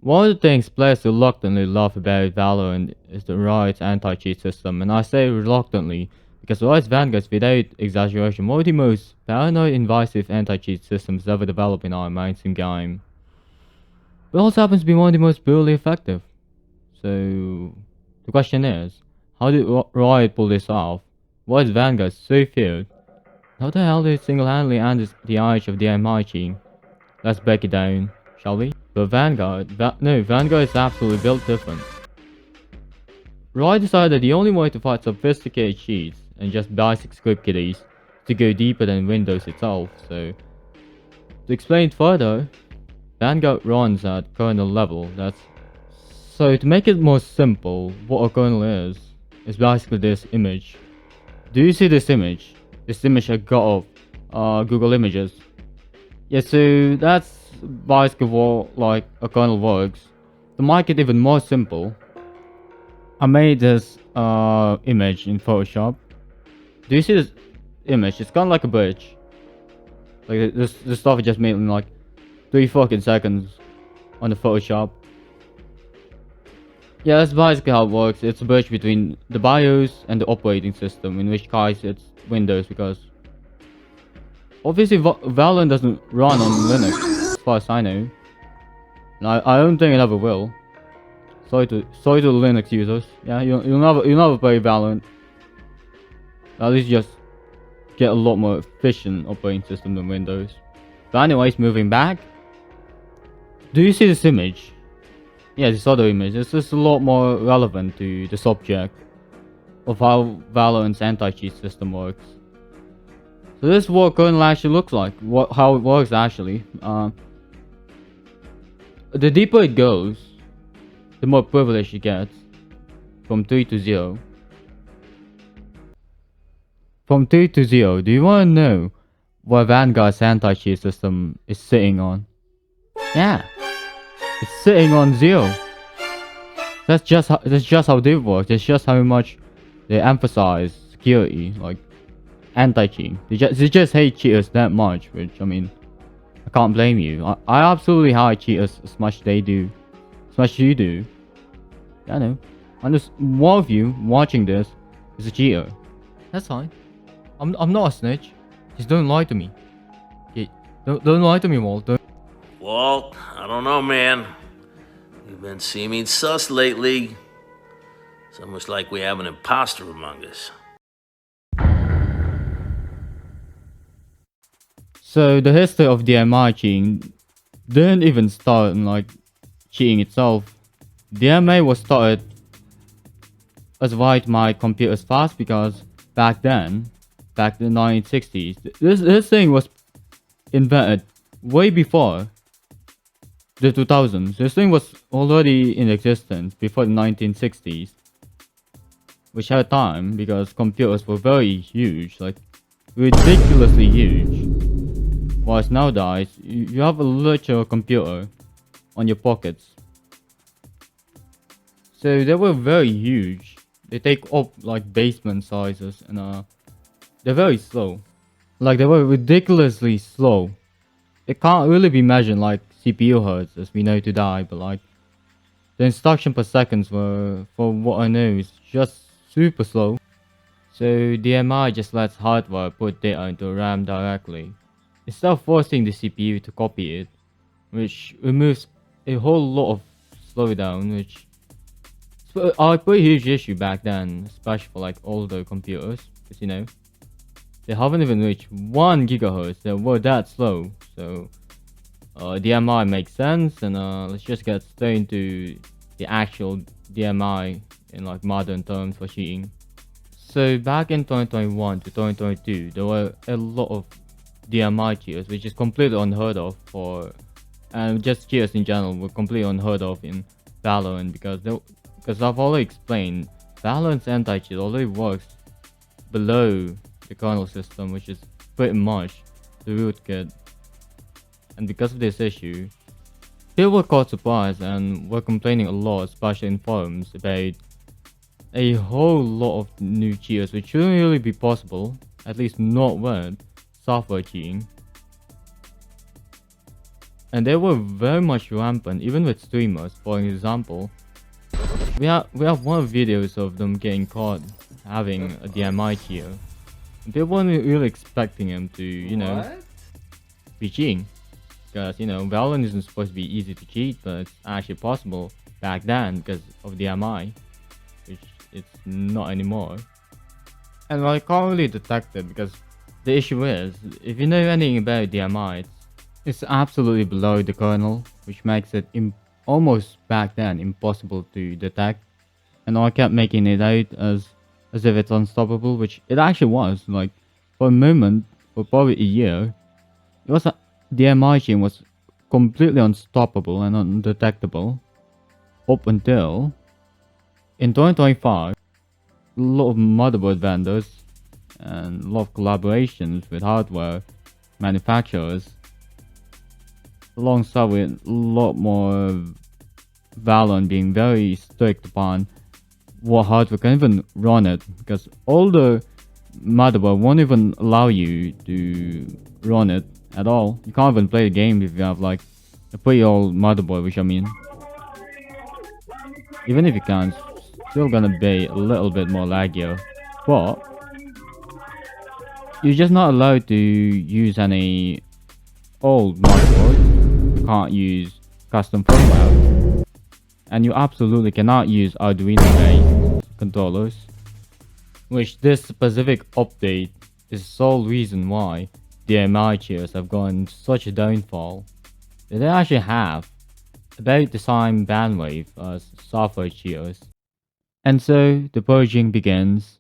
One of the things players reluctantly love about Valorant is the Riot's anti-cheat system, and I say reluctantly because Riot's Vanguard's, without exaggeration, one of the most paranoid, invasive anti-cheat systems ever developed in our mainstream game. But it also happens to be one of the most brutally effective. So, the question is, how did Riot pull this off? Why is Vanguard so feared? How the hell did it single-handedly end the age of DMA cheating? Let's break it down, shall we? But Vanguard is absolutely built different. Riot decided that the only way to fight sophisticated cheats and just basic script kiddies is to go deeper than Windows itself, so... To explain it further, Vanguard runs at kernel level, So to make it more simple, what a kernel is basically this image. Do you see this image? This image I got of Google Images. Yeah, so that's basically what like a kernel works. To make it even more simple, I made this image in Photoshop. Do you see this image? It's kind of like a bridge. Like this stuff I just made in like 3 fucking seconds on the Photoshop. Yeah, that's basically how it works. It's a bridge between the BIOS and the operating system, in which case it's Windows, because obviously Valorant doesn't run on Linux, as far as I know. And I don't think it ever will. Sorry to Linux users. Yeah, you'll never play Valorant. At least just get a lot more efficient operating system than Windows. But anyways, moving back. Do you see this image? Yeah, this other image. This is a lot more relevant to the subject of how Valorant's anti-cheat system works. So this is what kernel actually looks like. How it works actually. The deeper it goes, the more privilege it gets. From 3 to 0. From 3 to 0. Do you want to know what Vanguard's anti-cheat system is sitting on? Yeah. It's sitting on 0. That's just how they work. That's just how much they emphasize security, like anti-cheating. They just hate cheaters that much, which I mean, I can't blame you. I absolutely hate cheaters as much as they do, as much as you do. I know. And just one of you watching this is a cheater. That's fine. I'm not a snitch. Just don't lie to me. Okay, don't lie to me, Walt. Walt, I don't know, man. You've been seeming sus lately. It's almost like we have an imposter among us. So the history of DMA cheating didn't even start in like cheating itself. DMA was started as why my computers fast because back in the 1960s, this thing was invented way before the 2000s. This thing was already in existence before the 1960s, which had time because computers were very huge, like ridiculously huge. Whereas nowadays, you have a literal computer on your pockets. So they were very huge. They take up like basement sizes and they're very slow. Like they were ridiculously slow. It can't really be measured like CPU hertz as we know today, but like the instruction per seconds were, for what I know, is just super slow. So DMI just lets hardware put data into RAM directly, instead of forcing the CPU to copy it, which removes a whole lot of slowdown, which is a pretty huge issue back then, especially for like older computers, because you know, they haven't even reached 1 GHz, they were that slow, so DMI makes sense, and let's just get straight into the actual DMI in like modern terms for cheating. So back in 2021 to 2022, there were a lot of DMI cheaters, which is completely unheard of and just cheaters in general were completely unheard of in Valorant because I've already explained, Valorant's anti-cheat already works below the kernel system, which is pretty much the rootkit. And because of this issue, people were caught surprised and were complaining a lot, especially in forums, about a whole lot of new cheaters which shouldn't really be possible, at least not with software cheating. and they were very much rampant, even with streamers. For example, we have one videos of them getting caught having a DMI tier. They weren't really expecting him to, What? be cheating. Because, Valorant isn't supposed to be easy to cheat, but it's actually possible back then because of DMI, which it's not anymore. And I can't really detect it because the issue is, if you know anything about DMI, it's absolutely below the kernel, which makes it almost back then impossible to detect. And I kept making it out as if it's unstoppable, which it actually was. Like, for a moment, for probably a year, it was the MI chain was completely unstoppable and undetectable up until in 2025. A lot of motherboard vendors and a lot of collaborations with hardware manufacturers, alongside with a lot more Valorant being very strict upon what hardware can even run it, because all the motherboard won't even allow you to run it at all. You can't even play the game if you have like a pretty old motherboard, which I mean, even if you can, it's still gonna be a little bit more laggier. But you're just not allowed to use any old motherboard. You can't use custom firmware, and you absolutely cannot use Arduino-based controllers. Which this specific update is the sole reason why DMI cheers have gone such a downfall. They actually have about the same bandwidth as software cheers. And so the purging begins.